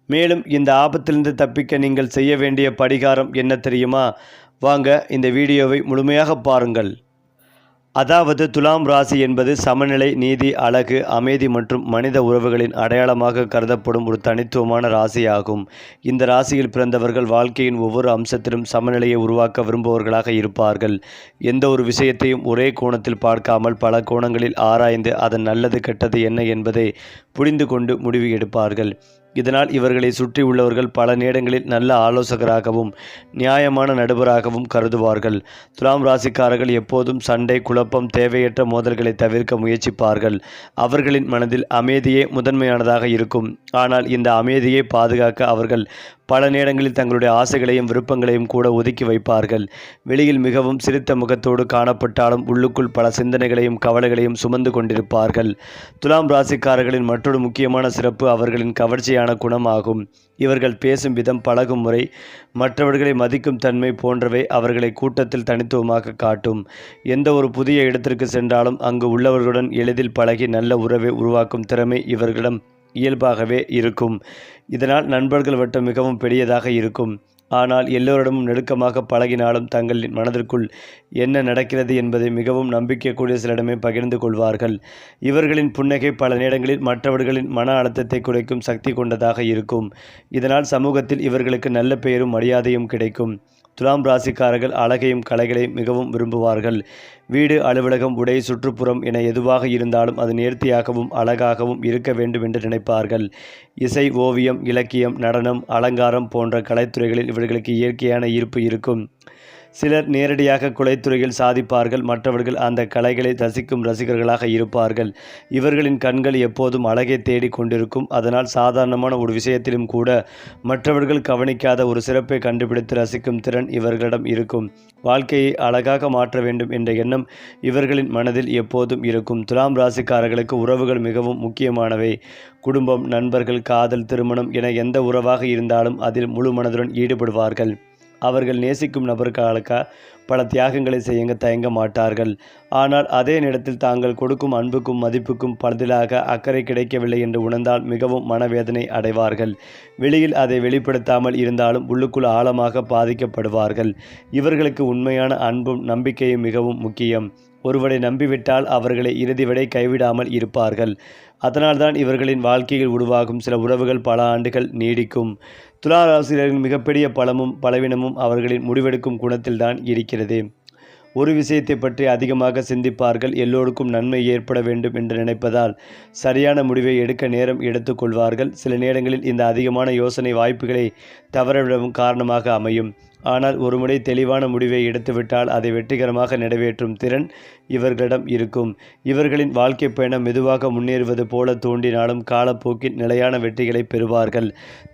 மேலும் இந்த ஆபத்திலிருந்து தப்பிக்க நீங்கள் செய்ய வேண்டிய பரிகாரம் என்ன தெரியுமா? வாங்க இந்த வீடியோவை முழுமையாக பாருங்கள். அதாவது துலாம் ராசி என்பது சமநிலை, நீதி, அழகு, அமைதி மற்றும் மனித உறவுகளின் அடையாளமாக கருதப்படும் ஒரு தனித்துவமான ராசியாகும். இந்த ராசியில் பிறந்தவர்கள் வாழ்க்கையின் ஒவ்வொரு அம்சத்திலும் சமநிலையை உருவாக்க விரும்புபவர்களாக இருப்பார்கள். எந்த ஒரு விஷயத்தையும் ஒரே கோணத்தில் பார்க்காமல் பல கோணங்களில் ஆராய்ந்து அதன் நல்லது கெட்டது என்ன என்பதை புரிந்து கொண்டு முடிவு எடுப்பார்கள். இதனால் இவர்களை சுற்றி உள்ளவர்கள் பல நேரங்களில் நல்ல ஆலோசகராகவும் நியாயமான நடுவராகவும் கருதுவார்கள். துலாம் ராசிக்காரர்கள் எப்போதும் சண்டை, குழப்பம், தேவையற்ற மோதல்களை தவிர்க்க முயற்சிப்பார்கள். அவர்களின் மனதில் அமைதியே முதன்மையானதாக இருக்கும். ஆனால் இந்த அமைதியை பாதுகாக்க அவர்கள் பல நேரங்களில் தங்களுடைய ஆசைகளையும் விருப்பங்களையும் கூட ஒதுக்கி வைப்பார்கள். வெளியில் மிகவும் சிரித்த முகத்தோடு காணப்பட்டாலும் உள்ளுக்குள் பல சிந்தனைகளையும் கவலைகளையும் சுமந்து கொண்டிருப்பார்கள். துலாம் ராசிக்காரர்களின் மற்றொரு முக்கியமான சிறப்பு அவர்களின் கவர்ச்சியான குணமாகும். இவர்கள் பேசும் விதம், பழகும் முறை, மற்றவர்களை மதிக்கும் தன்மை போன்றவை அவர்களை கூட்டத்தில் தனித்துவமாக காட்டும். எந்த ஒரு புதிய இடத்திற்கு சென்றாலும் அங்கு உள்ளவர்களுடன் எளிதில் பழகி நல்ல உறவை உருவாக்கும் திறமை இவர்களிடம் இயல்பாகவே இருக்கும். இதனால் நண்பர்கள் வட்டம் மிகவும் பெரியதாக இருக்கும். ஆனால் எல்லோரிடமும் நெருக்கமாக பழகினாலும் தங்களின் மனதிற்குள் என்ன நடக்கிறது என்பதை மிகவும் நம்பிக்கைக்கூடிய சிலரிடமே பகிர்ந்து கொள்வார்கள். இவர்களின் புன்னகை பல நேரங்களில் மற்றவர்களின் மன அழுத்தத்தை குறைக்கும் சக்தி கொண்டதாக இருக்கும். இதனால் சமூகத்தில் இவர்களுக்கு நல்ல பெயரும் மரியாதையும் கிடைக்கும். துலாம் ராசிக்காரர்கள் அழகையும் கலைகளையும் மிகவும் விரும்புவார்கள். வீடு, அலுவலகம், உடை, சுற்றுப்புறம் என எதுவாக இருந்தாலும் அது நேர்த்தியாகவும் அழகாகவும் இருக்க வேண்டும் என்று நினைப்பார்கள். இசை, ஓவியம், இலக்கியம், நடனம், அலங்காரம் போன்ற கலைத்துறைகளில் இவர்களுக்கு இயற்கையான ஈர்ப்பு இருக்கும். சிலர் நேரடியாக கலைத்துறையில் சாதிப்பார்கள். மற்றவர்கள் அந்த கலைகளை ரசிக்கும் ரசிகர்களாக இருப்பார்கள். இவர்களின் கண்கள் எப்போதும் அழகை தேடி கொண்டிருக்கும். அதனால் சாதாரணமான ஒரு விஷயத்திலும் கூட மற்றவர்கள் கவனிக்காத ஒரு சிறப்பை கண்டுபிடித்து ரசிக்கும் திறன் இவர்களிடம் இருக்கும். வாழ்க்கையை அழகாக மாற்ற வேண்டும் என்ற எண்ணம் இவர்களின் மனதில் எப்போதும் இருக்கும். துலாம் ராசிக்காரர்களுக்கு உறவுகள் மிகவும் முக்கியமானவை. குடும்பம், நண்பர்கள், காதல், திருமணம் என எந்த உறவாக இருந்தாலும் அதில் முழு மனதுடன் ஈடுபடுவார்கள். அவர்கள் நேசிக்கும் நபர்களுக்காக பல தியாகங்களை செய்ய தயங்க மாட்டார்கள். ஆனால் அதே நேரத்தில் தாங்கள் கொடுக்கும் அன்புக்கும் மதிப்புக்கும் பதிலாக அக்கறை கிடைக்கவில்லை என்று உணர்ந்தால் மிகவும் மனவேதனை அடைவார்கள். வெளியில் அதை வெளிப்படுத்தாமல் இருந்தாலும் உள்ளுக்குள் ஆழமாக பாதிக்கப்படுவார்கள். இவர்களுக்கு உண்மையான அன்பும் நம்பிக்கையும் மிகவும் முக்கியம். ஒருவரை நம்பிவிட்டால் அவர்களை இறுதி வரை கைவிடாமல் இருப்பார்கள். அதனால்தான் இவர்களின் வாழ்க்கையில் உருவாகும் சில உறவுகள் பல ஆண்டுகள் நீடிக்கும். துலா ராசியினரின் மிகப்பெரிய பலமும் பலவீனமும் அவர்களின் முடிவெடுக்கும் குணத்தில்தான் இருக்கிறது. ஒரு விஷயத்தை பற்றி அதிகமாக சிந்திப்பார்கள். எல்லோருக்கும் நன்மை ஏற்பட வேண்டும் என்று நினைப்பதால் சரியான முடிவை எடுக்க நேரம் எடுத்துக்கொள்வார்கள். சில நேரங்களில் இந்த அதிகமான யோசனை வாய்ப்புகளை தவறவிடவும் காரணமாக அமையும். ஆனால் ஒருமுறை தெளிவான முடிவை எடுத்துவிட்டால் அதை வெற்றிகரமாக நிறைவேற்றும் திறன் இவர்களிடம் இருக்கும். இவர்களின் வாழ்க்கை பயணம் மெதுவாக முன்னேறுவது போல தோன்றினாலும் காலப்போக்கில் நிலையான வெற்றிகளை பெறுவார்கள்.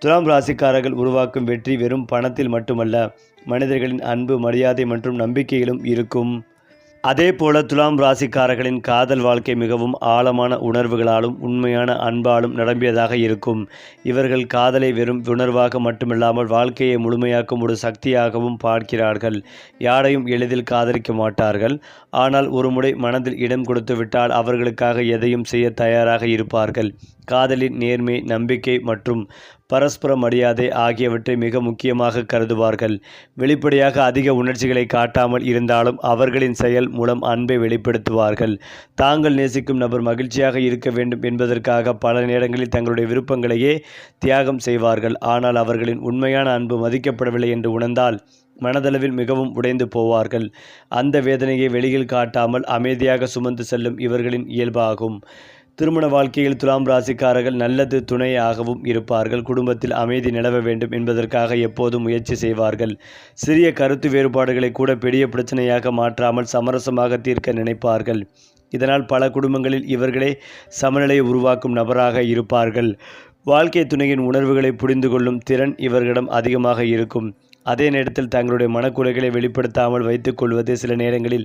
துலாம் ராசிக்காரர்கள் உருவாக்கும் வெற்றி வெறும் பணத்தில் மட்டுமல்ல, மனிதர்களின் அன்பு, மரியாதை மற்றும் நம்பிக்கையிலும் இருக்கும். அதேபோல துலாம் ராசிக்காரர்களின் காதல் வாழ்க்கை மிகவும் ஆழமான உணர்வுகளாலும் உண்மையான அன்பாலும் நிரம்பியதாக இருக்கும். இவர்கள் காதலை வெறும் உணர்வாக மட்டுமில்லாமல் வாழ்க்கையை முழுமையாக்கும் ஒரு சக்தியாகவும் பார்க்கிறார்கள். யாரையும் எளிதில் காதலிக்க மாட்டார்கள். ஆனால் ஒருமுறை மனதில் இடம் கொடுத்து விட்டால் அவர்களுக்காக எதையும் செய்ய தயாராக இருப்பார்கள். காதலின் நேர்மை, நம்பிக்கை மற்றும் பரஸ்பர மரியாதை ஆகியவற்றை மிக முக்கியமாக கருதுவார்கள். வெளிப்படையாக அதிக உணர்ச்சிகளை காட்டாமல் இருந்தாலும் அவர்களின் செயல் மூலம் அன்பை வெளிப்படுத்துவார்கள். தாங்கள் நேசிக்கும் நபர் மகிழ்ச்சியாக இருக்க வேண்டும் என்பதற்காக பல நேரங்களில் தங்களுடைய விருப்பங்களையே தியாகம் செய்வார்கள். ஆனால் அவர்களின் உண்மையான அன்பு மதிக்கப்படவில்லை என்று உணர்ந்தால் மனதளவில் மிகவும் உடைந்து போவார்கள். அந்த வேதனையை வெளியில் காட்டாமல் அமைதியாக சுமந்து செல்லும் இவர்களின் இயல்பாகும். திருமண வாழ்க்கையில் துலாம் ராசிக்காரர்கள் நல்லது துணையாகவும் இருப்பார்கள். குடும்பத்தில் அமைதி நிலவ வேண்டும் என்பதற்காக எப்போதும் முயற்சி செய்வார்கள். சிறிய கருத்து வேறுபாடுகளை கூட பெரிய பிரச்சனையாக மாற்றாமல் சமரசமாக தீர்க்க நினைப்பார்கள். இதனால் பல குடும்பங்களில் இவர்களே சமநிலையை உருவாக்கும் நபராக இருப்பார்கள். வாழ்க்கை துணையின் உணர்வுகளை புரிந்து கொள்ளும் திறன் இவர்களிடம் அதிகமாக இருக்கும். அதே நேரத்தில் தங்களுடைய மனக்குறைகளை வெளிப்படுத்தாமல் வைத்துக் கொள்வது சில நேரங்களில்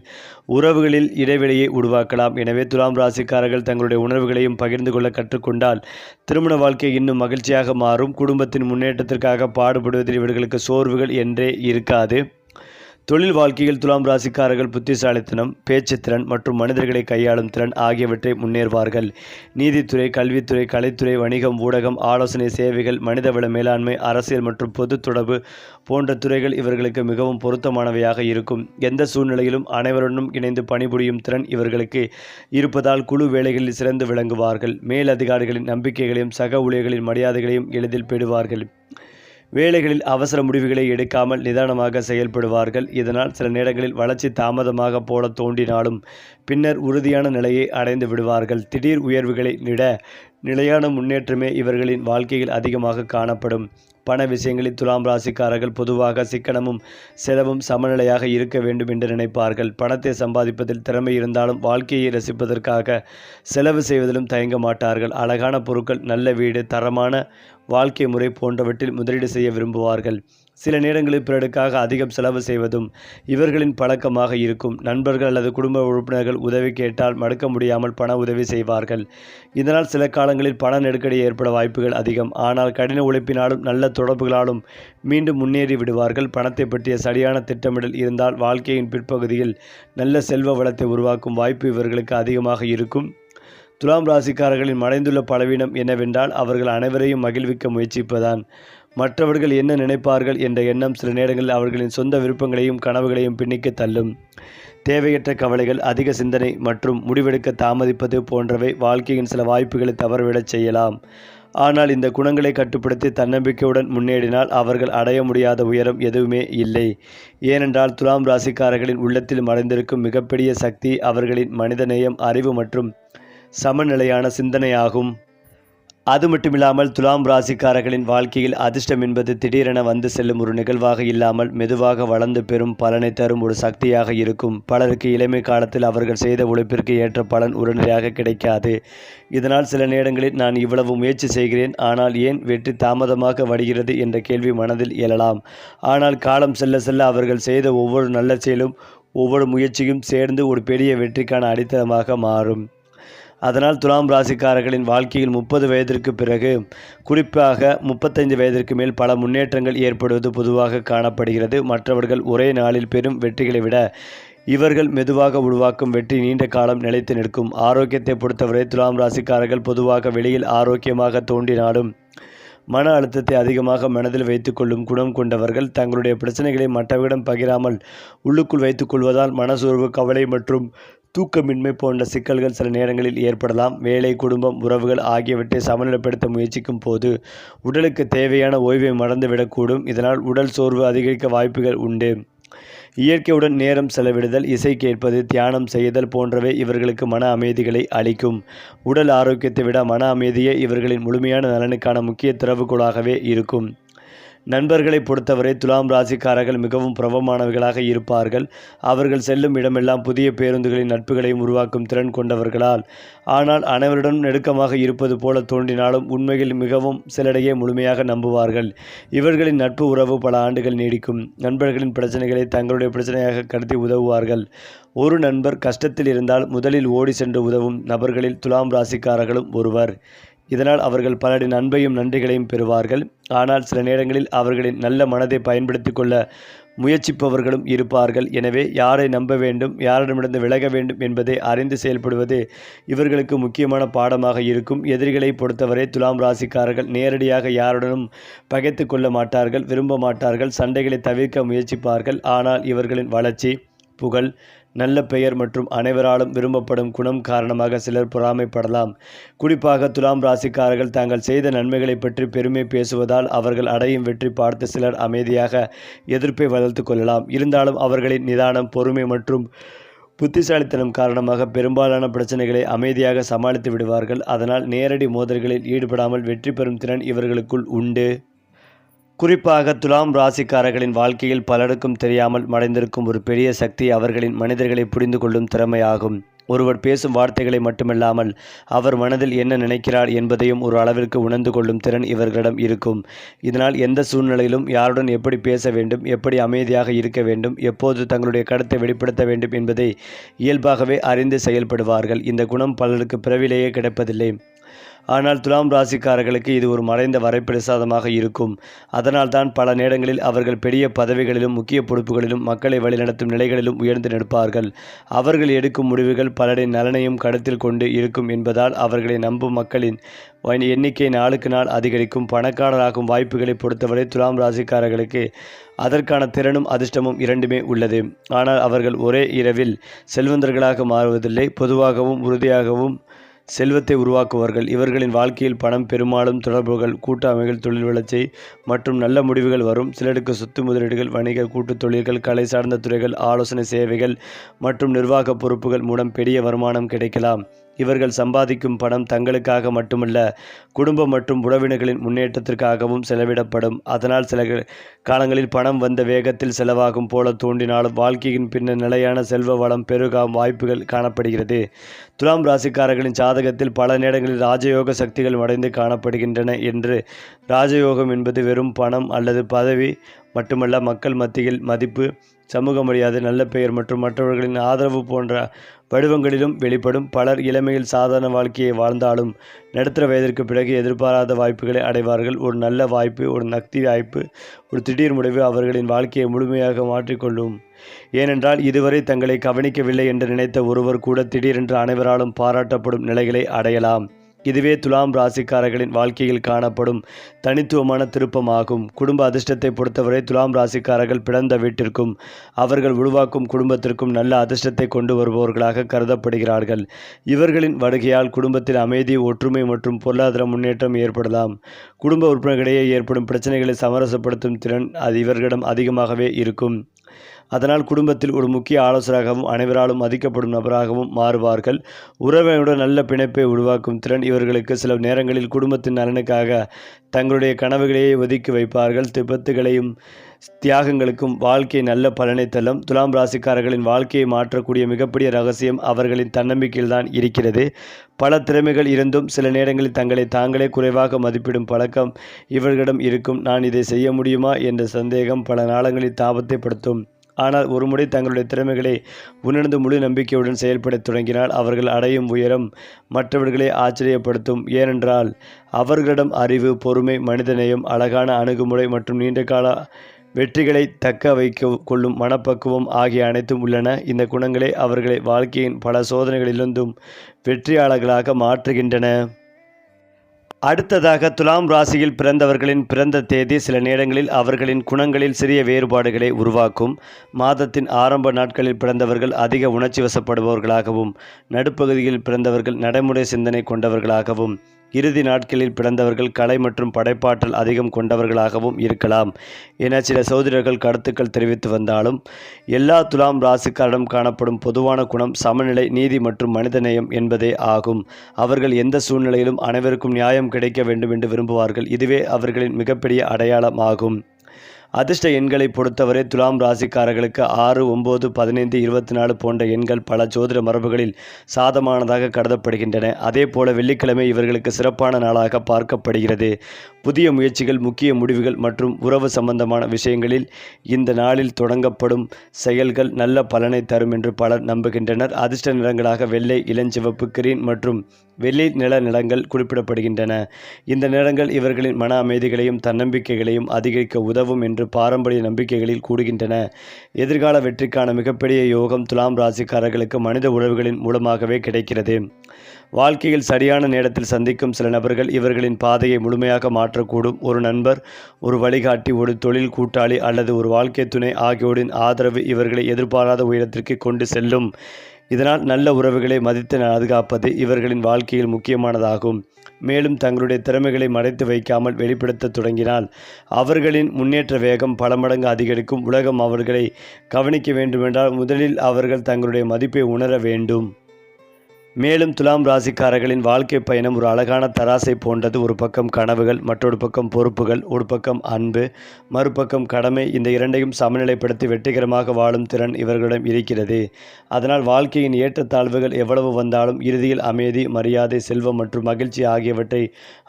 உறவுகளில் இடைவெளியை உருவாக்கலாம். எனவே துலாம் ராசிக்காரர்கள் தங்களுடைய உணர்வுகளையும் பகிர்ந்து கொள்ள கற்றுக்கொண்டால் திருமண வாழ்க்கை இன்னும் மகிழ்ச்சியாக மாறும். குடும்பத்தின் முன்னேற்றத்திற்காக பாடுபடுவதில் இவர்களுக்கு சோர்வுகள் என்றே இருக்காது. தொழில் வாழ்க்கையில் துலாம் ராசிக்காரர்கள் புத்திசாலித்தனம், பேச்சுத்திறன் மற்றும் மனிதர்களை கையாளும் திறன் ஆகியவற்றை முன்னேறுவார்கள். நீதித்துறை, கல்வித்துறை, கலைத்துறை, வணிகம், ஊடகம், ஆலோசனை சேவைகள், மனிதவள மேலாண்மை, அரசியல் மற்றும் பொது தொடர்பு போன்ற துறைகள் இவர்களுக்கு மிகவும் பொருத்தமானவையாக இருக்கும். எந்த சூழ்நிலையிலும் அனைவருடனும் இணைந்து பணிபுரியும் திறன் இவர்களுக்கு இருப்பதால் குழு வேலைகளில் சிறந்து விளங்குவார்கள். மேலதிகாரிகளின் நம்பிக்கைகளையும் சக ஊழியர்களின் மரியாதைகளையும் எளிதில் பெறுவார்கள். வேலைகளில் அவசர முடிவுகளை எடுக்காமல் நிதானமாக செயல்படுவார்கள். இதனால் சில நேரங்களில் வளர்ச்சி தாமதமாக போல தோன்றினாலும் பின்னர் உறுதியான நிலையை அடைந்து விடுவார்கள். திடீர் உயர்வுகளை விட நிலையான முன்னேற்றமே இவர்களின் வாழ்க்கையில் அதிகமாக காணப்படும். பண விஷயங்களில் துலாம் ராசிக்காரர்கள் பொதுவாக சிக்கனமும் செலவும் சமநிலையாக இருக்க வேண்டும் என்று நினைப்பார்கள். பணத்தை சம்பாதிப்பதில் திறமை இருந்தாலும் வாழ்க்கையை ரசிப்பதற்காக செலவு செய்வதிலும் தயங்க மாட்டார்கள். அழகான பொருட்கள், நல்ல வீடு, தரமான வாழ்க்கை முறை போன்றவற்றில் முதலீடு செய்ய விரும்புவார்கள். சில நேரங்களில் பிறருக்காக அதிகம் செலவு செய்வதும் இவர்களின் பழக்கமாக இருக்கும். நண்பர்கள் அல்லது குடும்ப உறுப்பினர்கள் உதவி கேட்டால் மறுக்க முடியாமல் பண உதவி செய்வார்கள். இதனால் சில காலங்களில் பண நெருக்கடி ஏற்பட வாய்ப்புகள் அதிகம். ஆனால் கடின உழைப்பினாலும் நல்ல தொடர்புகளாலும் மீண்டும் முன்னேறி விடுவார்கள். பணத்தை பற்றிய சரியான திட்டமிடல் இருந்தால் வாழ்க்கையின் பிற்பகுதியில் நல்ல செல்வ வளத்தை உருவாக்கும் வாய்ப்பு இவர்களுக்கு அதிகமாக இருக்கும். துலாம் ராசிக்காரர்களின் மறைந்துள்ள பலவீனம் என்னவென்றால் அவர்கள் அனைவரையும் மகிழ்விக்க முயற்சிப்பதான். மற்றவர்கள் என்ன நினைப்பார்கள் என்ற எண்ணம் சில நேரங்களில் அவர்களின் சொந்த விருப்பங்களையும் கனவுகளையும் பின்னிக்க தள்ளும். தேவையற்ற கவலைகள், அதிக சிந்தனை மற்றும் முடிவெடுக்க தாமதிப்பது போன்றவை வாழ்க்கையின் சில வாய்ப்புகளை தவறவிடச் செய்யலாம். ஆனால் இந்த குணங்களை கட்டுப்படுத்தி தன்னம்பிக்கையுடன் முன்னேறினால் அவர்கள் அடைய முடியாத உயரம் எதுவுமே இல்லை. ஏனென்றால் துலாம் ராசிக்காரர்களின் உள்ளத்தில் மறைந்திருக்கும் மிகப்பெரிய சக்தி அவர்களின் மனிதநேயம், அறிவு மற்றும் சமநிலையான சிந்தனையாகும். அது மட்டுமில்லாமல் துலாம் ராசிக்காரர்களின் வாழ்க்கையில் அதிர்ஷ்டம் என்பது திடீரென வந்து செல்லும் ஒரு நிகழ்வாக இல்லாமல் மெதுவாக வளர்ந்து பெறும் பலனை தரும் ஒரு சக்தியாக இருக்கும். பலருக்கு இளமை காலத்தில் அவர்கள் செய்த உழைப்பிற்கு ஏற்ற பலன் உடனடியாக கிடைக்காது. இதனால் சில நேரங்களில் நான் இவ்வளவு முயற்சி செய்கிறேன், ஆனால் ஏன் வெற்றி தாமதமாக வருகிறது என்ற கேள்வி மனதில் எழலாம். ஆனால் காலம் செல்ல செல்ல அவர்கள் செய்த ஒவ்வொரு நல்ல செயலும், ஒவ்வொரு முயற்சியும் சேர்ந்து ஒரு பெரிய வெற்றிக்கான அடித்தளமாக மாறும். அதனால் துலாம் ராசிக்காரர்களின் வாழ்க்கையில் 30 வயதிற்கு பிறகு, குறிப்பாக 35 வயதிற்கு மேல் பல முன்னேற்றங்கள் ஏற்படுவது பொதுவாக காணப்படுகிறது. மற்றவர்கள் ஒரே நாளில் பெரும் வெற்றிகளை விட இவர்கள் மெதுவாக உருவாக்கும் வெற்றி நீண்ட காலம் நிலைத்து நிற்கும். ஆரோக்கியத்தை பொறுத்தவரை துலாம் ராசிக்காரர்கள் பொதுவாக வெளியில் ஆரோக்கியமாக தோன்றினாலும் மன அழுத்தத்தை அதிகமாக மனதில் வைத்துக்கொள்ளும் குணம் கொண்டவர்கள். தங்களுடைய பிரச்சனைகளை மற்றவர்களிடம் பகிராமல் உள்ளுக்குள் வைத்துக்கொள்வதால் மனசோர்வு, கவலை மற்றும் தூக்கமின்மை போன்ற சிக்கல்கள் சில நேரங்களில் ஏற்படலாம். வேலை, குடும்பம், உறவுகள் ஆகியவற்றை சமநிலைப்படுத்த முயற்சிக்கும் போது உடலுக்கு தேவையான ஓய்வை மறந்துவிடக்கூடும். இதனால் உடல் சோர்வு அதிகரிக்க வாய்ப்புகள் உண்டு. இயற்கையுடன் நேரம் செலவிடுதல், இசை கேட்பது, தியானம் செய்தல் போன்றவை இவர்களுக்கு மன அமைதிகளை அளிக்கும். உடல் ஆரோக்கியத்தை விட மன அமைதியே இவர்களின் முழுமையான நலனுக்கான முக்கிய திறவுகோலாகவே இருக்கும். நண்பர்களை பொறுத்தவரை துலாம் ராசிக்காரர்கள் மிகவும் பிரபலமானவர்களாக இருப்பார்கள். அவர்கள் செல்லும் இடமெல்லாம் புதிய பேருந்துகளின் நட்புகளையும் உருவாக்கும் திறன் கொண்டவர்களால். ஆனால் அனைவருடன் நெருக்கமாக இருப்பது போல தோன்றினாலும் உண்மையில் மிகவும் சிலரையே முழுமையாக நம்புவார்கள். இவர்களின் நட்பு உறவு பல ஆண்டுகள் நீடிக்கும். நண்பர்களின் பிரச்சனைகளை தங்களுடைய பிரச்சனையாக கருதி உதவுவார்கள். ஒரு நண்பர் கஷ்டத்தில் இருந்தால் முதலில் ஓடி சென்று உதவும் நபர்களில் துலாம் ராசிக்காரர்களும் ஒருவர். இதனால் அவர்கள் பலரின் அன்பையும் நன்றிகளையும் பெறுவார்கள். ஆனால் சில நேரங்களில் அவர்களின் நல்ல மனதை பயன்படுத்தி கொள்ள முயற்சிப்பவர்களும் இருப்பார்கள். எனவே யாரை நம்ப வேண்டும், யாரிடமிருந்து விலக வேண்டும் என்பதை அறிந்து செயல்படுவது இவர்களுக்கு முக்கியமான பாடமாக இருக்கும். எதிரிகளை பொறுத்தவரை துலாம் ராசிக்காரர்கள் நேரடியாக யாருடனும் பகைத்து கொள்ள மாட்டார்கள், விரும்ப மாட்டார்கள், சண்டைகளை தவிர்க்க முயற்சிப்பார்கள். ஆனால் இவர்களின் வளர்ச்சி, புகழ், நல்ல பெயர் மற்றும் அனைவராலும் விரும்பப்படும் குணம் காரணமாக சிலர் பொறாமைப்படலாம். குறிப்பாக துலாம் ராசிக்காரர்கள் தாங்கள் செய்த நன்மைகளை பற்றி பெருமை பேசுவதால் அவர்கள் அடையும் வெற்றி பார்த்து சிலர் அமைதியாக எதிர்ப்பை வளர்த்து கொள்ளலாம். இருந்தாலும் அவர்களின் நிதானம், பொறுமை மற்றும் புத்திசாலித்தனம் காரணமாக பெரும்பாலான பிரச்சனைகளை அமைதியாக சமாளித்து விடுவார்கள். அதனால் நேரடி மோதல்களில் ஈடுபடாமல் வெற்றி பெறும் திறன் இவர்களுக்குள் உண்டு. குறிப்பாக துலாம் ராசிக்காரர்களின் வாழ்க்கையில் பலருக்கும் தெரியாமல் மறைந்திருக்கும் ஒரு பெரிய சக்தி அவர்களின் மனிதர்களை புரிந்து கொள்ளும் திறமையாகும். ஒருவர் பேசும் வார்த்தைகளை மட்டுமல்லாமல் அவர் மனதில் என்ன நினைக்கிறார் என்பதையும் ஒரு அளவிற்கு உணர்ந்து கொள்ளும் திறன் இவர்களிடம் இருக்கும். இதனால் எந்த சூழ்நிலையிலும் யாருடன் எப்படி பேச வேண்டும், எப்படி அமைதியாக இருக்க வேண்டும், எப்போது தங்களுடைய கருத்தை வெளிப்படுத்த வேண்டும் என்பதை இயல்பாகவே அறிந்து செயல்படுவார்கள். இந்த குணம் பலருக்கு பிறவிலேயே கிடைப்பதில்லை. ஆனால் துலாம் ராசிக்காரர்களுக்கு இது ஒரு மறைந்த வரப்பிரசாதமாக இருக்கும். அதனால்தான் பல நேரங்களில் அவர்கள் பெரிய பதவிகளிலும் முக்கிய பொறுப்புகளிலும் மக்களை வழிநடத்தும் நிலைகளிலும் உயர்ந்து நிற்பார்கள். அவர்கள் எடுக்கும் முடிவுகள் பலரின் நலனையும் கருத்தில் கொண்டு இருக்கும் என்பதால் அவர்களை நம்பும் மக்களின் எண்ணிக்கை நாளுக்கு நாள் அதிகரிக்கும். பணக்காரராகும் வாய்ப்புகளை பொறுத்தவரை துலாம் ராசிக்காரர்களுக்கு அதற்கான திறனும் அதிர்ஷ்டமும் இரண்டுமே உள்ளது. ஆனால் அவர்கள் ஒரே இரவில் செல்வந்தர்களாக மாறுவதில்லை. பொதுவாகவும் உறுதியாகவும் செல்வத்தை உருவாக்குவார்கள். இவர்களின் வாழ்க்கையில் பணம், பெரும்பாலும் தொடர்புகள், கூட்டாமைகள், தொழில் வளர்ச்சி மற்றும் நல்ல முடிவுகள் வரும். சிலருக்கு சொத்து முதலீடுகள், வணிக கூட்டுத் தொழில்கள், கலை சார்ந்த துறைகள், ஆலோசனை சேவைகள் மற்றும் நிர்வாக பொறுப்புகள் மூலம் பெரிய வருமானம் கிடைக்கலாம். இவர்கள் சம்பாதிக்கும் பணம் தங்களுக்காக மட்டுமல்ல, குடும்பம் மற்றும் உறவினர்களின் முன்னேற்றத்திற்காகவும் செலவிடப்படும். அதனால் சில காலங்களில் பணம் வந்த வேகத்தில் செலவாகும் போல தோன்றினாலும் வாழ்க்கையின் பின்னர் நிலையான செல்வ வளம் பெருகாம் வாய்ப்புகள் காணப்படுகிறது. துலாம் ராசிக்காரர்களின் ஜாதகத்தில் பல நேரங்களில் ராஜயோக சக்திகள் அடைந்து காணப்படுகின்றன. என்று ராஜயோகம் என்பது வெறும் பணம் அல்லது பதவி மட்டுமல்ல, மக்கள் மத்தியில் மதிப்பு, சமூக மரியாதை, நல்ல பெயர் மற்றும் மற்றவர்களின் ஆதரவு போன்ற வடிவங்களிலும் வெளிப்படும். பலர் இளமையில் சாதாரண வாழ்க்கையை வாழ்ந்தாலும் நடுத்தர வயதிற்கு பிறகு எதிர்பாராத வாய்ப்புகளை அடைவார்கள். ஒரு நல்ல வாய்ப்பு, ஒரு நக்தி வாய்ப்பு, ஒரு திடீர் முடிவு அவர்களின் வாழ்க்கையை முழுமையாக மாற்றிக்கொள்ளும். ஏனென்றால் இதுவரை தங்களை கவனிக்கவில்லை என்று நினைத்த ஒருவர் கூட திடீரென்று அனைவராலும் பாராட்டப்படும் நிலைகளை அடையலாம். இதுவே துலாம் ராசிக்காரர்களின் வாழ்க்கையில் காணப்படும் தனித்துவமான திருப்பமாகும். குடும்ப அதிர்ஷ்டத்தை பொறுத்தவரை துலாம் ராசிக்காரர்கள் பிறந்த வீட்டிற்கும் அவர்கள் உருவாக்கும் குடும்பத்திற்கும் நல்ல அதிர்ஷ்டத்தை கொண்டு வருபவர்களாக கருதப்படுகிறார்கள். இவர்களின் வருகையால் குடும்பத்தில் அமைதி, ஒற்றுமை மற்றும் பொருளாதார முன்னேற்றம் ஏற்படலாம். குடும்ப உறுப்பினர்களிடையே ஏற்படும் பிரச்சனைகளை சமரசப்படுத்தும் திறன் இவர்களிடம் அதிகமாகவே இருக்கும். அதனால் குடும்பத்தில் ஒரு முக்கிய ஆலோசகராகவும் அனைவராலும் மதிக்கப்படும் நபராகவும் மாறுவார்கள். உறவினருடன் நல்ல பிணைப்பை உருவாக்கும் திறன் இவர்களுக்கு சில நேரங்களில் குடும்பத்தின் நலனுக்காக தங்களுடைய கனவுகளையே ஒதுக்கி வைப்பார்கள். விபத்துகளையும் தியாகங்களுக்கும் வாழ்க்கை நல்ல பலனை தரும். துலாம் ராசிக்காரர்களின் வாழ்க்கையை மாற்றக்கூடிய மிகப்பெரிய ரகசியம் அவர்களின் தன்னம்பிக்கையில்தான் இருக்கிறது. பல திறமைகள் இருந்தும் சில நேரங்களில் தங்களை தாங்களே குறைவாக மதிப்பிடும் பழக்கம் இவர்களிடம் இருக்கும். நான் இதை செய்ய முடியுமா என்ற சந்தேகம் பல நாளங்களில் தாபத்தைப்படுத்தும். ஆனால் ஒருமுறை தங்களுடைய திறமைகளை உணர்ந்து முழு நம்பிக்கையுடன் செயல்படத் தொடங்கினால் அவர்கள் அடையும் உயரம் மற்றவர்களை ஆச்சரியப்படுத்தும். ஏனென்றால் அவர்களிடம் அறிவு, பொறுமை, மனிதநேயம், அழகான அணுகுமுறை மற்றும் நீண்டகால வெற்றிகளை தக்க வைக்க கொள்ளும் மனப்பக்குவம் ஆகிய அனைத்தும் உள்ளன. இந்த குணங்களே அவர்களை வாழ்க்கையின் பல சோதனைகளிலிருந்தும் வெற்றியாளர்களாக மாற்றுகின்றன. அடுத்ததாக துலாம் ராசியில் பிறந்தவர்களின் பிறந்த தேதி சில நேரங்களில் அவர்களின் குணங்களில் சிறிய வேறுபாடுகளை உருவாக்கும். மாதத்தின் ஆரம்ப நாட்களில் பிறந்தவர்கள் அதிக உணர்ச்சி வசப்படுபவர்களாகவும், நடுப்பகுதியில் பிறந்தவர்கள் நடைமுறை சிந்தனை கொண்டவர்களாகவும், இறுதி நாட்களில் பிறந்தவர்கள் கலை மற்றும் படைப்பாற்றல் அதிகம் கொண்டவர்களாகவும் இருக்கலாம் என சில சோதிடர்கள் கருத்துக்கள் தெரிவித்து வந்தாலும், எல்லா துலாம் ராசிக்காரிடம் காணப்படும் பொதுவான குணம் சமநிலை, நீதி மற்றும் மனிதநேயம் என்பதே ஆகும். அவர்கள் எந்த சூழ்நிலையிலும் அனைவருக்கும் நியாயம் கிடைக்க வேண்டும் என்று விரும்புவார்கள். இதுவே அவர்களின் மிகப்பெரிய அடையாளம் ஆகும். அதிர்ஷ்ட எண்களை பொறுத்தவரை துலாம் ராசிக்காரர்களுக்கு 6, 9, 15, 24 போன்ற எண்கள் பல ஜோதிட மரபுகளில் சாதமானதாக கருதப்படுகின்றன. அதே போல வெள்ளிக்கிழமை இவர்களுக்கு சிறப்பான நாளாக பார்க்கப்படுகிறது. புதிய முயற்சிகள், முக்கிய முடிவுகள் மற்றும் உறவு சம்பந்தமான விஷயங்களில் இந்த நாளில் தொடங்கப்படும் செயல்கள் நல்ல பலனை தரும் என்று பலர் நம்புகின்றனர். அதிர்ஷ்ட நிறங்களாக வெள்ளை, இளஞ்சிவப்பு, கிரீன் மற்றும் வெள்ளி நில நிறங்கள் குறிப்பிடப்படுகின்றன. இந்த நிறங்கள் இவர்களின் மன அமைதிகளையும் தன்னம்பிக்கைகளையும் அதிகரிக்க உதவும் என்று பாரம்பரிய நம்பிக்கைகளில் கூடுகின்றன. எதிர்கால வெற்றிக்கான மிகப்பெரிய யோகம் துலாம் ராசிக்காரர்களுக்கு மனித உறவுகளின் மூலமாகவே கிடைக்கிறது. வாழ்க்கையில் சரியான நேரத்தில் சந்திக்கும் சில நபர்கள் இவர்களின் பாதையை முழுமையாக மாற்றக்கூடும். ஒரு நண்பர், ஒரு வழிகாட்டி, ஒரு தொழில் கூட்டாளி அல்லது ஒரு வாழ்க்கை துணை ஆகியோரின் ஆதரவு இவர்களை எதிர்பாராத உயரத்திற்கு கொண்டு செல்லும். இதனால் நல்ல உறவுகளை மதித்து பாதுகாப்பது இவர்களின் வாழ்க்கையில் முக்கியமானதாகும். மேலும் தங்களுடைய திறமைகளை மறைத்து வைக்காமல் வெளிப்படுத்த தொடங்கினால் அவர்களின் முன்னேற்ற வேகம் பல மடங்கு அதிகரிக்கும். உலகம் அவர்களை கவனிக்க வேண்டுமென்றால் முதலில் அவர்கள் தங்களுடைய மதிப்பை உணர வேண்டும். மேலும் துலாம் ராசிக்காரர்களின் வாழ்க்கை பயணம் ஒரு அழகான தராசை போன்றது. ஒரு பக்கம் கனவுகள், மற்றொரு பக்கம் பொறுப்புகள், ஒரு பக்கம் அன்பு, மறுபக்கம் கடமை. இந்த இரண்டையும் சமநிலைப்படுத்தி வெற்றிகரமாக வாழும் திறன் இவர்களிடம் இருக்கிறது. அதனால் வாழ்க்கையின் ஏற்றத்தாழ்வுகள் எவ்வளவு வந்தாலும் இறுதியில் அமைதி, மரியாதை, செல்வம் மற்றும் மகிழ்ச்சி ஆகியவற்றை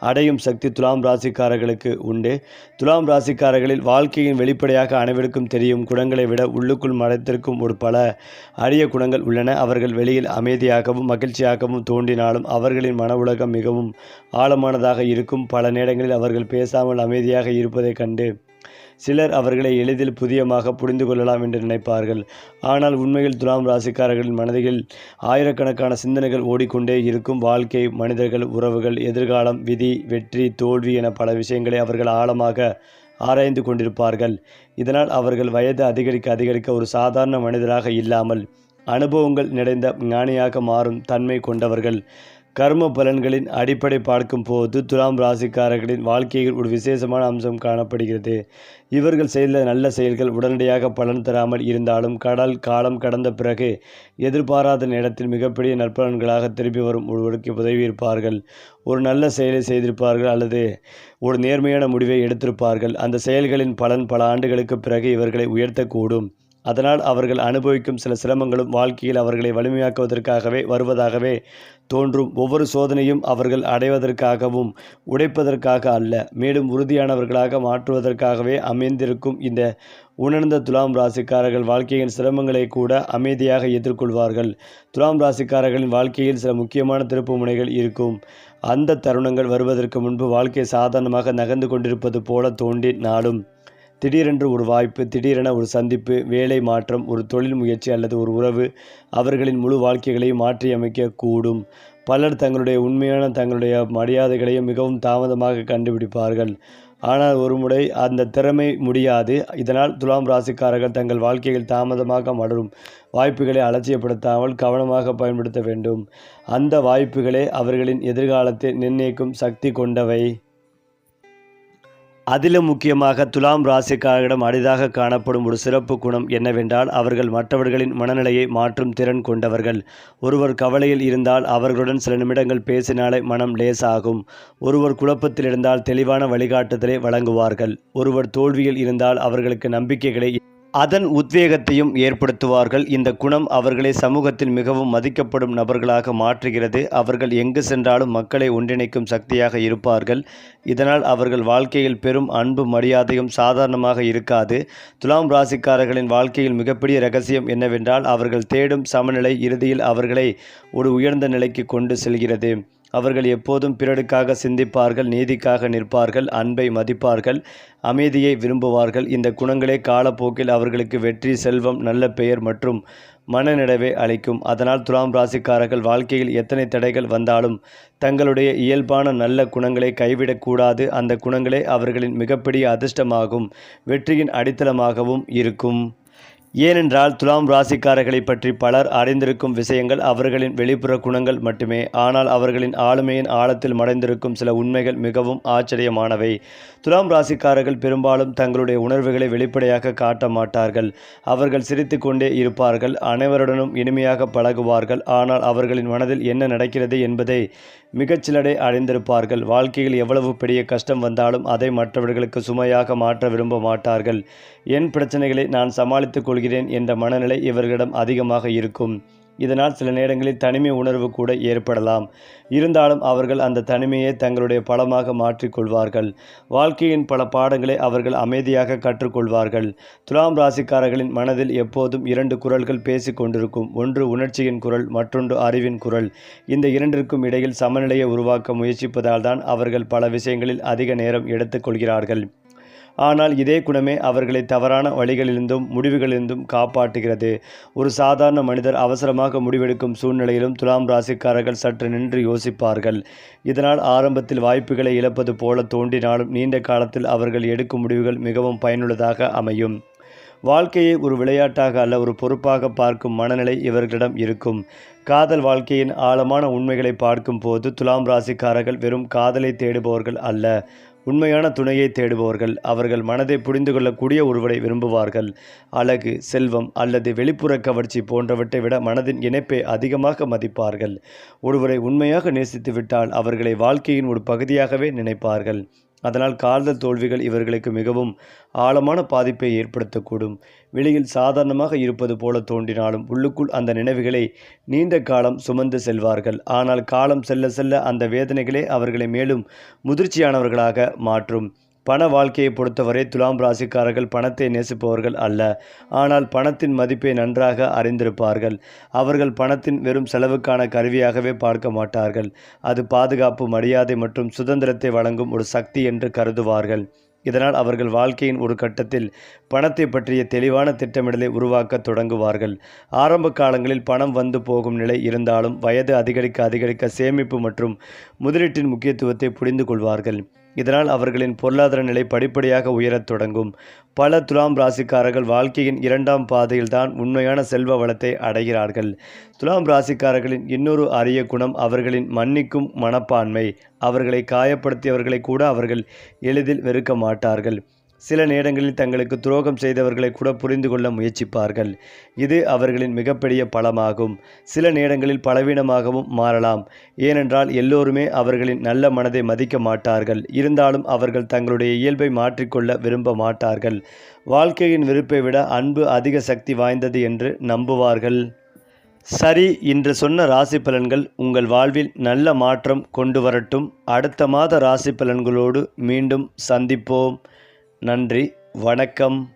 அடையும் சக்தி துலாம் ராசிக்காரர்களுக்கு உண்டு. துலாம் ராசிக்காரர்களில் வாழ்க்கையின் வெளிப்படையாக அனைவருக்கும் தெரியும் குணங்களை விட உள்ளுக்குள் மறைத்திருக்கும் ஒரு பல அரிய குணங்கள் உள்ளன. அவர்கள் வெளியில் அமைதியாகவும் மகிழ்ச்சி மகிழ்ச்சியாகவும் தோன்றினாலும் அவர்களின் மன உலகம் மிகவும் ஆழமானதாக இருக்கும். பல நேரங்களில் அவர்கள் பேசாமல் அமைதியாக இருப்பதைக் கண்டு சிலர் அவர்களை எளிதில் புதியமாக புரிந்து கொள்ளலாம் என்று நினைப்பார்கள். ஆனால் உண்மையில் துலாம் ராசிக்காரர்களின் மனதில் ஆயிரக்கணக்கான சிந்தனைகள் ஓடிக்கொண்டே இருக்கும். வாழ்க்கை, மனிதர்கள், உறவுகள், எதிர்காலம், விதி, வெற்றி, தோல்வி என பல விஷயங்களை அவர்கள் ஆழமாக ஆராய்ந்து கொண்டிருப்பார்கள். இதனால் அவர்கள் வயது அதிகரிக்க ஒரு சாதாரண மனிதராக இல்லாமல் அனுபவங்கள் நிறைந்த ஞானியாக மாறும் தன்மை கொண்டவர்கள். கர்ம பலன்களின் அடிப்படை பார்க்கும் போது துலாம் ராசிக்காரர்களின் வாழ்க்கையில் ஒரு விசேஷமான அம்சம் காணப்படுகிறது. இவர்கள் செய்த நல்ல செயல்கள் உடனடியாக பலன் தராமல் இருந்தாலும் காலம் கடந்த பிறகு எதிர்பாராத நேரத்தில் மிகப்பெரிய நற்பலன்களாக திரும்பி வரும் ஒருவருக்கு உதவியிருப்பார்கள். ஒரு நல்ல செயலை செய்திருப்பார்கள் அல்லது ஒரு நேர்மையான முடிவை எடுத்திருப்பார்கள். அந்த செயல்களின் பலன் பல ஆண்டுகளுக்கு பிறகு இவர்களை உயர்த்தக்கூடும். அதனால் அவர்கள் அனுபவிக்கும் சில சிரமங்களும் வாழ்க்கையில் அவர்களை வலிமையாக்குவதற்காகவே வருவதாகவே தோன்றும். ஒவ்வொரு சோதனையும் அவர்கள் அடைவதற்காகவும் உடைப்பதற்காக அல்ல, மேலும் உறுதியானவர்களாக மாற்றுவதற்காகவே அமைந்திருக்கும். இந்த உணர்ந்த துலாம் ராசிக்காரர்கள் வாழ்க்கையின் சிரமங்களை கூட அமைதியாக எதிர்கொள்வார்கள். துலாம் ராசிக்காரர்களின் வாழ்க்கையில் சில முக்கியமான திருப்பு முனைகள் இருக்கும். அந்த தருணங்கள் வருவதற்கு முன்பு வாழ்க்கை சாதாரணமாக நகர்ந்து கொண்டிருப்பது போல தோன்றினாலும் திடீரென்று ஒரு வாய்ப்பு, திடீரென ஒரு சந்திப்பு, வேலை மாற்றம், ஒரு தொழில் முயற்சி அல்லது ஒரு உறவு அவர்களின் முழு வாழ்க்கைகளையும் மாற்றியமைக்க கூடும். பலர் தங்களுடைய மரியாதைகளையும் மிகவும் தாமதமாக கண்டுபிடிப்பார்கள். ஆனால் ஒரு முறை அந்த திறமை முடியாது. இதனால் துலாம் ராசிக்காரர்கள் தங்கள் வாழ்க்கையில் தாமதமாக மலரும் வாய்ப்புகளை அலட்சியப்படுத்தாமல் கவனமாக பயன்படுத்த வேண்டும். அந்த வாய்ப்புகளே அவர்களின் எதிர்காலத்தை நிர்ணயிக்கும் சக்தி கொண்டவை. அதிலும் முக்கியமாக துலாம் ராசிக்காரர்களிடம் அரிதாக காணப்படும் ஒரு சிறப்பு குணம் என்னவென்றால் அவர்கள் மற்றவர்களின் மனநிலையை மாற்றும் திறன் கொண்டவர்கள். ஒருவர் கவலையில் இருந்தால் அவர்களுடன் சில நிமிடங்கள் பேசினாலே மனம் லேசாகும். ஒருவர் குழப்பத்தில் இருந்தால் தெளிவான வழிகாட்டுதலை வழங்குவார்கள். ஒருவர் தோல்வியில் இருந்தால் அவர்களுக்கு நம்பிக்கைகளை அதன் உத்வேகத்தையும் ஏற்படுத்துவார்கள். இந்த குணம் அவர்களை சமூகத்தில் மிகவும் மதிக்கப்படும் நபர்களாக மாற்றுகிறது. அவர்கள் எங்கு சென்றாலும் மக்களை ஒன்றிணைக்கும் சக்தியாக இருப்பார்கள். இதனால் அவர்கள் வாழ்க்கையில் பெரும் அன்பு மரியாதையும் சாதாரணமாக இருக்காது. துலாம் ராசிக்காரர்களின் வாழ்க்கையில் மிகப்பெரிய ரகசியம் என்னவென்றால் அவர்கள் தேடும் சமநிலை இறுதியில் அவர்களை ஒரு உயர்ந்த நிலைக்கு கொண்டு செல்கிறது. அவர்கள் எப்போதும் பிறருக்காக சிந்திப்பார்கள், நீதிக்காக நிற்பார்கள், அன்பை மதிப்பார்கள், அமைதியை விரும்புவார்கள். இந்த குணங்களே காலப்போக்கில் அவர்களுக்கு வெற்றி, செல்வம், நல்ல பெயர் மற்றும் மனநிறைவை அளிக்கும். அதனால் துலாம் ராசிக்காரர்கள் வாழ்க்கையில் எத்தனை தடைகள் வந்தாலும் தங்களுடைய இயல்பான நல்ல குணங்களை கைவிடக்கூடாது. அந்த குணங்களே அவர்களின் மிகப்பெரிய அதிர்ஷ்டமாகும், வெற்றியின் அடித்தளமாகவும் இருக்கும். ஏனென்றால் துலாம் ராசிக்காரர்களை பற்றி பலர் அறிந்திருக்கும் விஷயங்கள் அவர்களின் வெளிப்புற குணங்கள் மட்டுமே. ஆனால் அவர்களின் ஆளுமையின் ஆழத்தில் மறைந்திருக்கும் சில உண்மைகள் மிகவும் ஆச்சரியமானவை. துலாம் ராசிக்காரர்கள் பெரும்பாலும் தங்களுடைய உணர்வுகளை வெளிப்படையாக காட்ட மாட்டார்கள். அவர்கள் சிரித்து கொண்டே இருப்பார்கள், அனைவருடனும் இனிமையாக பழகுவார்கள். ஆனால் அவர்களின் மனதில் என்ன நடக்கிறது என்பதை மிகச்சிலரை அறிந்திருப்பார்கள். வாழ்க்கையில் எவ்வளவு பெரிய கஷ்டம் வந்தாலும் அதை மற்றவர்களுக்கு சுமையாக மாற்ற விரும்ப மாட்டார்கள். என் பிரச்சனைகளை நான் சமாளித்துக் கொள்கிறேன் என்ற மனநிலை இவர்களிடம் அதிகமாக இருக்கும். இதனால் சில நேரங்களில் தனிமை உணர்வு கூட ஏற்படலாம். இருந்தாலும் அவர்கள் அந்த தனிமையை தங்களுடைய பலமாக மாற்றிக்கொள்வார்கள். வாழ்க்கையின் பல பாடங்களை அவர்கள் அமைதியாக கற்றுக்கொள்வார்கள். துலாம் ராசிக்காரர்களின் மனதில் எப்போதும் இரண்டு குரல்கள் பேசி கொண்டிருக்கும். ஒன்று உணர்ச்சியின் குரல், மற்றொன்று அறிவின் குரல். இந்த இரண்டிற்கும் இடையில் சமநிலையை உருவாக்க முயற்சிப்பதால் தான் அவர்கள் பல விஷயங்களில் அதிக நேரம் எடுத்துக்கொள்கிறார்கள். ஆனால் இதே குணமே அவர்களை தவறான வழிகளிலிருந்தும் முடிவுகளிலிருந்தும் காப்பாற்றுகிறது. ஒரு சாதாரண மனிதர் அவசரமாக முடிவெடுக்கும் சூழ்நிலையிலும் துலாம் ராசிக்காரர்கள் சற்று நின்று யோசிப்பார்கள். இதனால் ஆரம்பத்தில் வாய்ப்புகளை இழப்பது போல தோன்றினாலும் நீண்ட காலத்தில் அவர்கள் எடுக்கும் முடிவுகள் மிகவும் பயனுள்ளதாக அமையும். வாழ்க்கையை ஒரு விளையாட்டாக அல்ல, ஒரு பொறுப்பாக பார்க்கும் மனநிலை இவர்களிடம் இருக்கும். காதல் வாழ்க்கையின் ஆழமான உண்மைகளை பார்க்கும் போது துலாம் ராசிக்காரர்கள் வெறும் காதலை தேடுபவர்கள் அல்ல, உண்மையான துணையை தேடுபவர்கள். அவர்கள் மனதை புரிந்து கொள்ளக்கூடிய ஒருவரை விரும்புவார்கள். அழகு, செல்வம் அல்லது வெளிப்புற கவர்ச்சி போன்றவற்றை விட மனதின் இணைப்பை அதிகமாக மதிப்பார்கள். ஒருவரை உண்மையாக நேசித்து விட்டால் அவர்களை வாழ்க்கையின் ஒரு பகுதியாகவே நினைப்பார்கள். அதனால் காதல் தோல்விகள் இவர்களுக்கு மிகவும் ஆழமான பாதிப்பை ஏற்படுத்தக்கூடும். வெளியில் சாதாரணமாக இருப்பது போல தோன்றினாலும் உள்ளுக்குள் அந்த நினைவுகளை நீண்ட காலம் சுமந்து செல்வார்கள். ஆனால் காலம் செல்ல செல்ல அந்த வேதனைகளே அவர்களை மேலும் முதிர்ச்சியானவர்களாக மாற்றும். பண வாழ்க்கையை பொறுத்தவரை துலாம் ராசிக்காரர்கள் பணத்தை நேசிப்பவர்கள் அல்ல. ஆனால் பணத்தின் மதிப்பை நன்றாக அறிந்திருப்பார்கள். அவர்கள் பணத்தின் வெறும் செலவுக்கான கருவியாகவே பார்க்க மாட்டார்கள். அது பாதுகாப்பு, மரியாதை மற்றும் சுதந்திரத்தை வழங்கும் ஒரு சக்தி என்று கருதுவார்கள். இதனால் அவர்கள் வாழ்க்கையின் ஒரு கட்டத்தில் பணத்தை பற்றிய தெளிவான திட்டமிடலை உருவாக்க தொடங்குவார்கள். ஆரம்ப காலங்களில் பணம் வந்து போகும் நிலை இருந்தாலும் வயது அதிகரிக்க சேமிப்பு மற்றும் முதலீட்டின் முக்கியத்துவத்தை புரிந்து கொள்வார்கள். இதனால் அவர்களின் பொருளாதார நிலை படிப்படியாக உயரத் தொடங்கும். பல துலாம் ராசிக்காரர்கள் வாழ்க்கையின் இரண்டாம் பாதையில்தான் உண்மையான செல்வ வளத்தை அடைகிறார்கள். துலாம் ராசிக்காரர்களின் இன்னொரு அரிய குணம் அவர்களின் மன்னிக்கும் மனப்பான்மை. அவர்களை காயப்படுத்தியவர்களை கூட அவர்கள் எளிதில் வெறுக்க மாட்டார்கள். சில நேரங்களில் தங்களுக்கு துரோகம் செய்தவர்களை கூட புரிந்து கொள்ள முயற்சிப்பார்கள். இது அவர்களின் மிகப்பெரிய பலமாகும். சில நேரங்களில் பலவீனமாகவும் மாறலாம். ஏனென்றால் எல்லோருமே அவர்களின் நல்ல மனதை மதிக்க மாட்டார்கள். இருந்தாலும் அவர்கள் தங்களுடைய இயல்பை மாற்றிக்கொள்ள விரும்ப மாட்டார்கள். வாழ்க்கையின் வெறுப்பை விட அன்பு அதிக சக்தி வாய்ந்தது என்று நம்புவார்கள். சரி, இன்று சொன்ன ராசி பலன்கள் உங்கள் வாழ்வில் நல்ல மாற்றம் கொண்டு வரட்டும். அடுத்த மாத ராசி பலன்களோடு மீண்டும் சந்திப்போம். நன்றி, வணக்கம்.